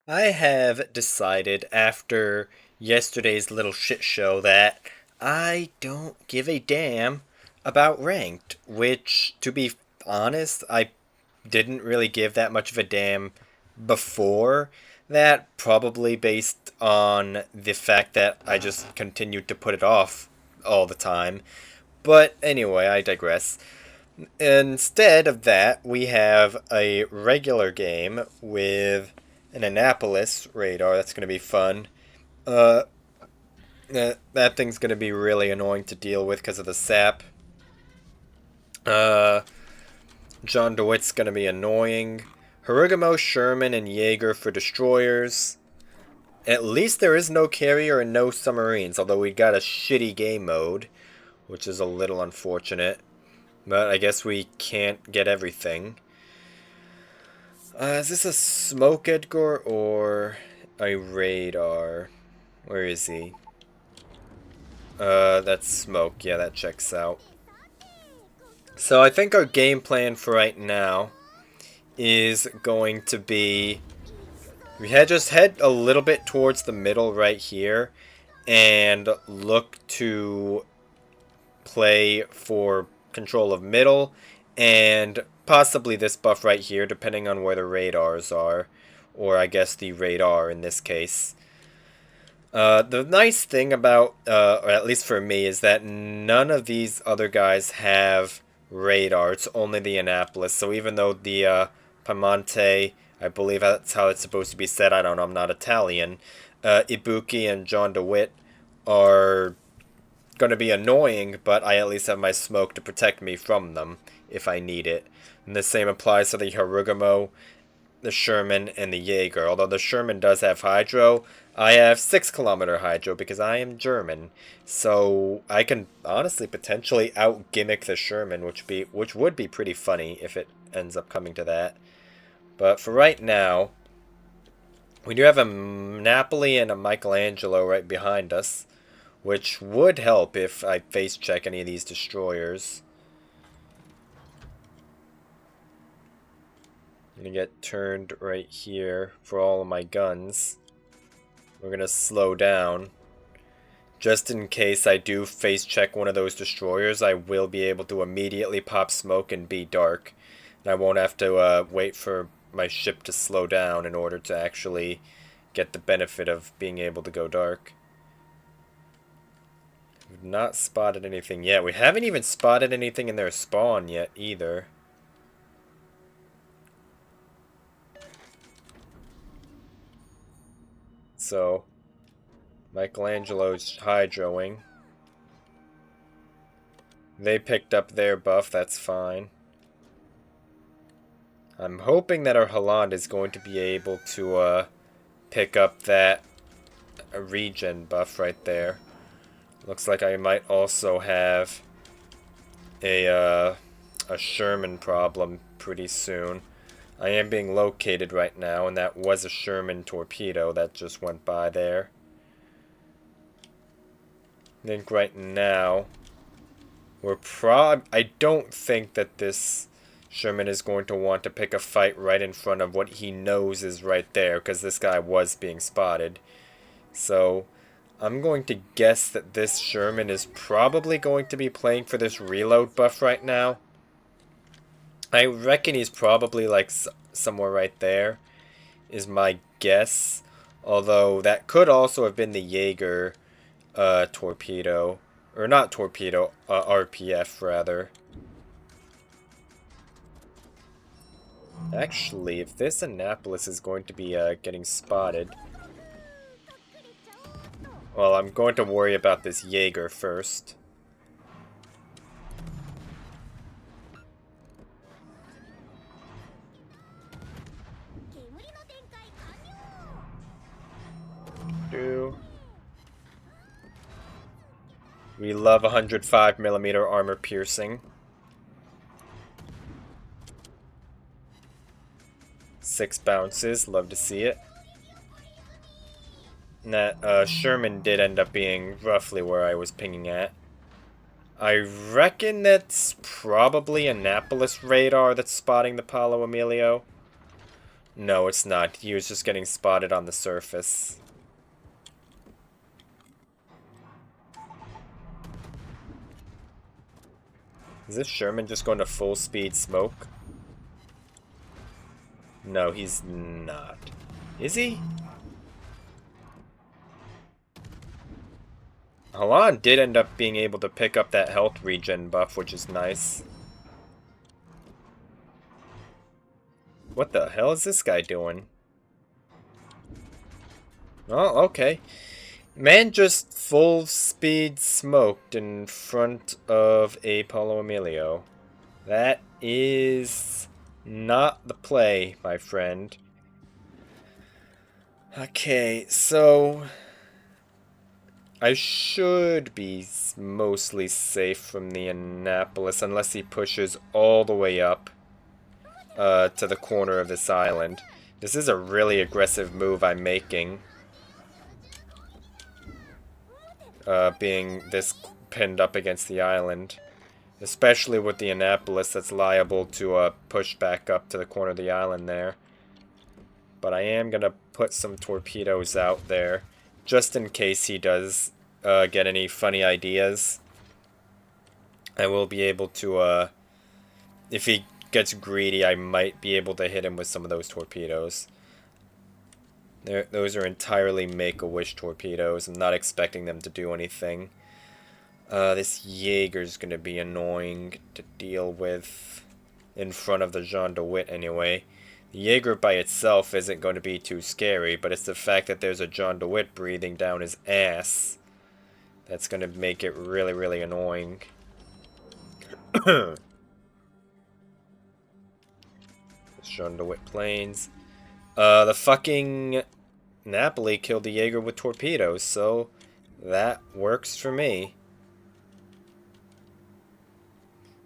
I have decided after yesterday's little shit show that I don't give a damn about ranked, which, to be honest, I didn't really give that much of a damn before that, probably based on the fact that I just continued to put it off all the time. But anyway, I digress. Instead of that, we have a regular game with an Annapolis radar. That's going to be fun. Uh, that thing's going to be really annoying to deal with because of the sap. Uh, John DeWitt's going to be annoying. Harugamo, Sherman, and Jaeger for destroyers. At least there is no carrier and no submarines, although we got a shitty game mode, which is a little unfortunate. But I guess we can't get everything. Is this a smoke Edgar or a radar? Where is he? That's smoke. Yeah, that checks out. So I think our game plan for right now is going to be we had just head a little bit towards the middle right here and look to play for control of middle and possibly this buff right here depending on where the radars are, or I guess the radar in this case. The nice thing about, or at least for me, is that none of these other guys have radar. It's only the Annapolis. So even though the Piemonte, I believe that's how it's supposed to be said, I don't know, I'm not Italian, Ibuki and John DeWitt are going to be annoying, but I at least have my smoke to protect me from them if I need it. And the same applies to the Harugamo, the Sherman, and the Jaeger. Although the Sherman does have hydro, I have 6 kilometer hydro because I am German. So I can honestly potentially out gimmick the Sherman, which would be pretty funny if it ends up coming to that. But for right now, we do have a Napoli and a Michelangelo right behind us, which would help if I face check any of these destroyers. I'm gonna get turned right here for all of my guns. We're gonna slow down. Just in case I do face check one of those destroyers, I will be able to immediately pop smoke and be dark. And I won't have to wait for my ship to slow down in order to actually get the benefit of being able to go dark. We've not spotted anything yet. We haven't even spotted anything in their spawn yet either. So, Michelangelo's hydroing. They picked up their buff, that's fine. I'm hoping that our Holland is going to be able to pick up that regen buff right there. Looks like I might also have a Sherman problem pretty soon. I am being located right now, and that was a Sherman torpedo that just went by there. I think right now, I don't think that this Sherman is going to want to pick a fight right in front of what he knows is right there, because this guy was being spotted. So, I'm going to guess that this Sherman is probably going to be playing for this reload buff right now. I reckon he's probably like somewhere right there, is my guess. Although that could also have been the Jaeger torpedo. Or not torpedo, RPF rather. Actually, if this Annapolis is going to be getting spotted, well, I'm going to worry about this Jaeger first. We love 105mm armor piercing. 6 bounces, love to see it. And that Sherman did end up being roughly where I was pinging at. I reckon that's probably Annapolis radar that's spotting the Paolo Emilio. No, it's not. He was just getting spotted on the surface. Is this Sherman just going to full speed smoke? No, he's not. Is he? Halan did end up being able to pick up that health regen buff, which is nice. What the hell is this guy doing? Oh, okay. Man just full speed smoked in front of a Paulo Emilio. That is not the play, my friend. Okay, so I should be mostly safe from the Annapolis unless he pushes all the way up to the corner of this island. This is a really aggressive move I'm making. Being this pinned up against the island. Especially with the Annapolis that's liable to push back up to the corner of the island there. But I am going to put some torpedoes out there, just in case he does get any funny ideas. I will be able to, if he gets greedy, I might be able to hit him with some of those torpedoes. Those are entirely Make-A-Wish torpedoes. I'm not expecting them to do anything. This Jaeger's going to be annoying to deal with in front of the Jean de Witt anyway. The Jaeger by itself isn't going to be too scary, but it's the fact that there's a Jean de Witt breathing down his ass that's going to make it really, really annoying. Jean de Witt planes. The fucking Napoli killed the Jaeger with torpedoes, so that works for me.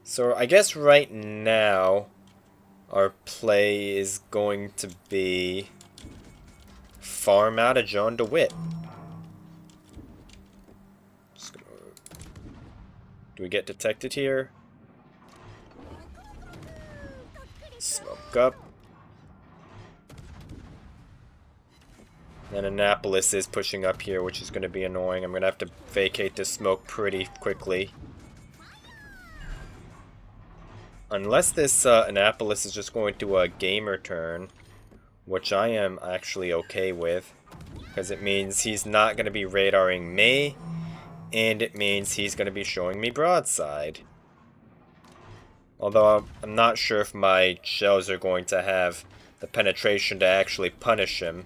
So I guess right now our play is going to be farm out a Jean de Witt. Do we get detected here? Smoke up. And Annapolis is pushing up here, which is going to be annoying. I'm going to have to vacate this smoke pretty quickly. Unless this Annapolis is just going to a gamer turn, which I am actually okay with. Because it means he's not going to be radaring me, and it means he's going to be showing me broadside. Although I'm not sure if my shells are going to have the penetration to actually punish him.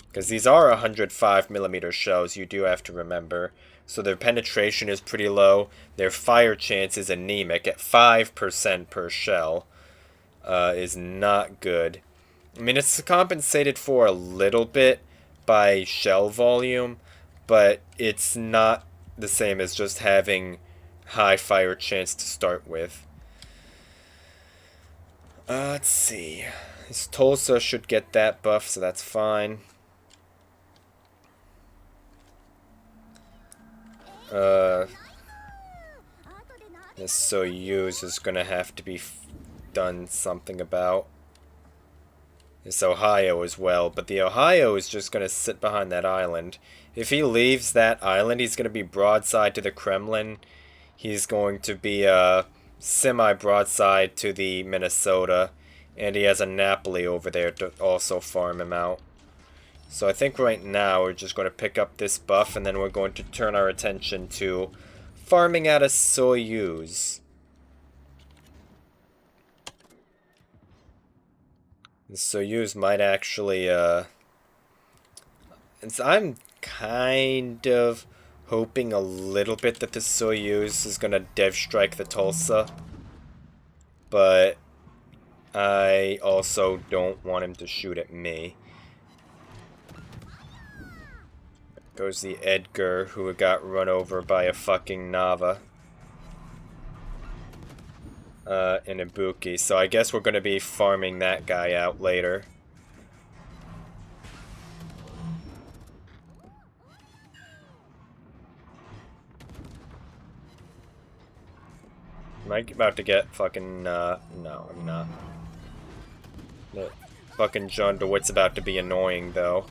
Because these are 105mm shells, you do have to remember. So their penetration is pretty low. Their fire chance is anemic at 5% per shell. Is not good. I mean, it's compensated for a little bit by shell volume, but it's not the same as just having high fire chance to start with. Let's see. This Tulsa should get that buff, so that's fine. This Soyuz is gonna have to be done something about. This Ohio as well, but the Ohio is just gonna sit behind that island. If he leaves that island, he's gonna be broadside to the Kremlin. He's going to be semi-broadside to the Minnesota, and he has a Napoli over there to also farm him out. So I think right now we're just going to pick up this buff, and then we're going to turn our attention to farming out a Soyuz. The Soyuz might actually, I'm kind of hoping a little bit that the Soyuz is going to dev strike the Tulsa. But I also don't want him to shoot at me. Goes the Edgar, who got run over by a fucking Nava. In Ibuki. So I guess we're going to be farming that guy out later. Am I about to get fucking, no, I'm not. Fucking John DeWitt's about to be annoying, though.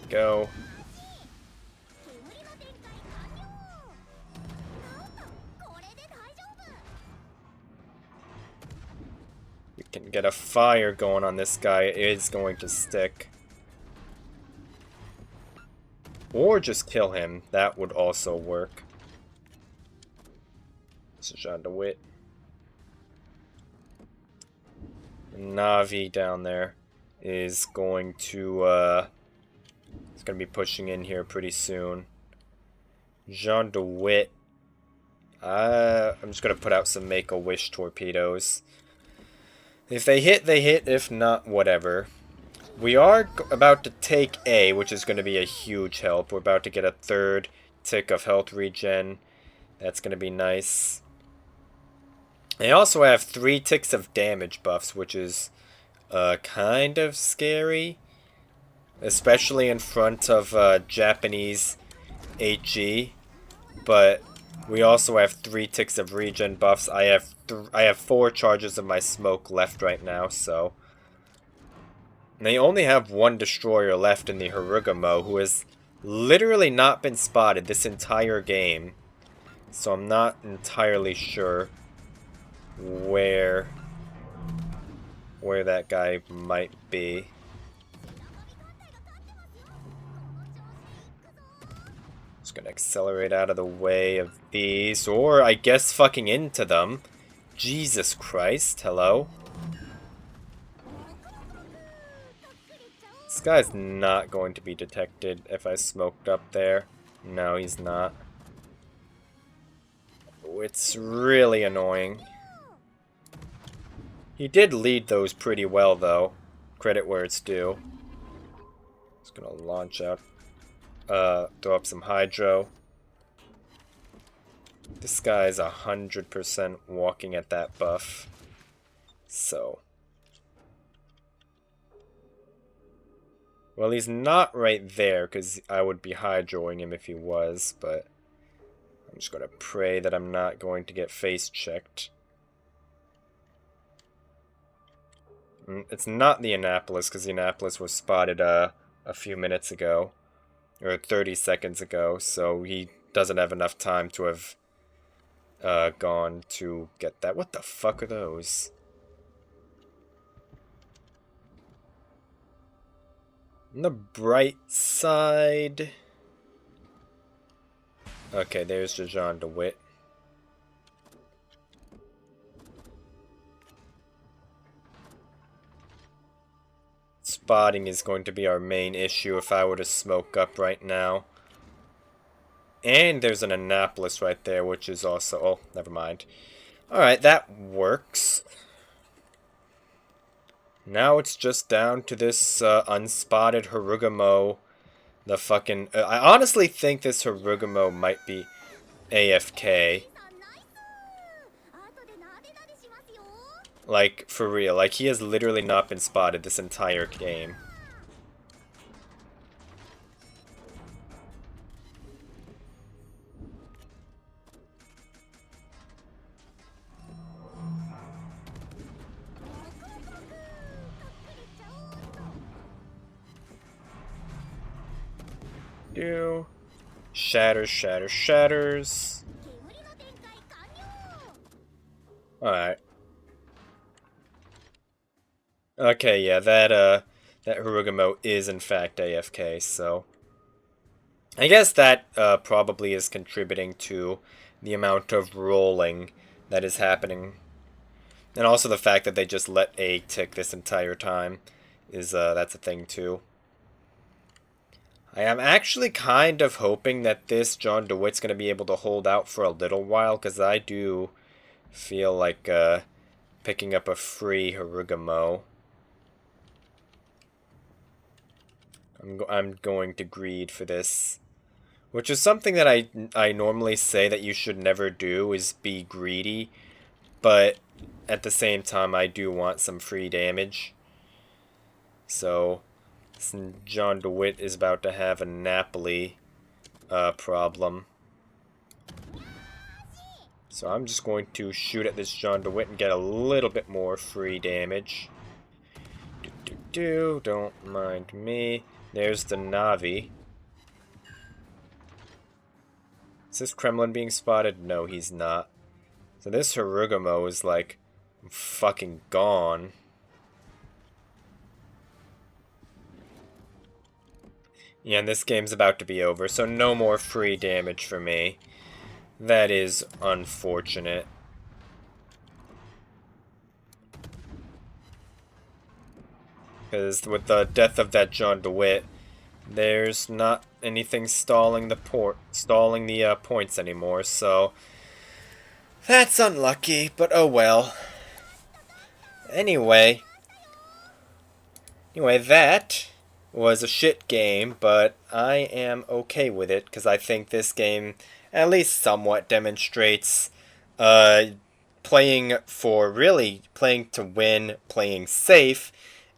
Go. We can get a fire going on this guy. It is going to stick. Or just kill him. That would also work. This is John DeWitt. Navi down there is going to, it's going to be pushing in here pretty soon. Jean DeWitt. I'm just going to put out some Make-A-Wish torpedoes. If they hit, they hit. If not, whatever. We are about to take A, which is going to be a huge help. We're about to get a third tick of health regen. That's going to be nice. They also have 3 ticks of damage buffs, which is kind of scary. Especially in front of Japanese HE. But we also have 3 ticks of regen buffs. I have 4 charges of my smoke left right now, so... And they only have 1 destroyer left in the Harugamo, who has literally not been spotted this entire game. So I'm not entirely sure where that guy might be. Just gonna accelerate out of the way of these, or I guess fucking into them. Jesus Christ, hello? This guy's not going to be detected if I smoked up there. No, he's not. It's really annoying. He did lead those pretty well, though. Credit where it's due. Just gonna launch out. Throw up some hydro. This guy's 100% walking at that buff. So. Well, he's not right there, because I would be hydroing him if he was, but I'm just gonna pray that I'm not going to get face checked. It's not the Annapolis, because the Annapolis was spotted a few minutes ago. Or 30 seconds ago, so he doesn't have enough time to have gone to get that. What the fuck are those? On the bright side... Okay, there's Jean DeWitt. Spotting is going to be our main issue if I were to smoke up right now. And there's an Annapolis right there, which is also... Oh, never mind. Alright, that works. Now it's just down to this unspotted Harugamo. The fucking... I honestly think this Harugamo might be AFK. Like, for real. Like, he has literally not been spotted this entire game. Do. Shatters, shatters, shatters. Alright. Okay, yeah, that Harugamo is in fact AFK, so... I guess that probably is contributing to the amount of rolling that is happening. And also the fact that they just let A tick this entire time is, that's a thing too. I am actually kind of hoping that this John DeWitt's going to be able to hold out for a little while, because I do feel like picking up a free Harugamo. I'm going to greed for this. Which is something that I normally say that you should never do, is be greedy. But at the same time, I do want some free damage. So, John DeWitt is about to have a Napoli problem. So I'm just going to shoot at this John DeWitt and get a little bit more free damage. Don't mind me. There's the Navi. Is this Kremlin being spotted? No, he's not. So this Harugumo is like fucking gone. Yeah, and this game's about to be over, so no more free damage for me. That is unfortunate. Because with the death of that John DeWitt, there's not anything stalling the points anymore, so that's unlucky, but oh well. Anyway, that was a shit game, but I am okay with it because I think this game at least somewhat demonstrates playing to win, playing safe,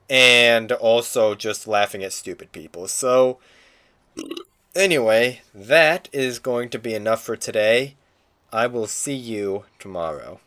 and also just laughing at stupid people. So, anyway, that is going to be enough for today. I will see you tomorrow.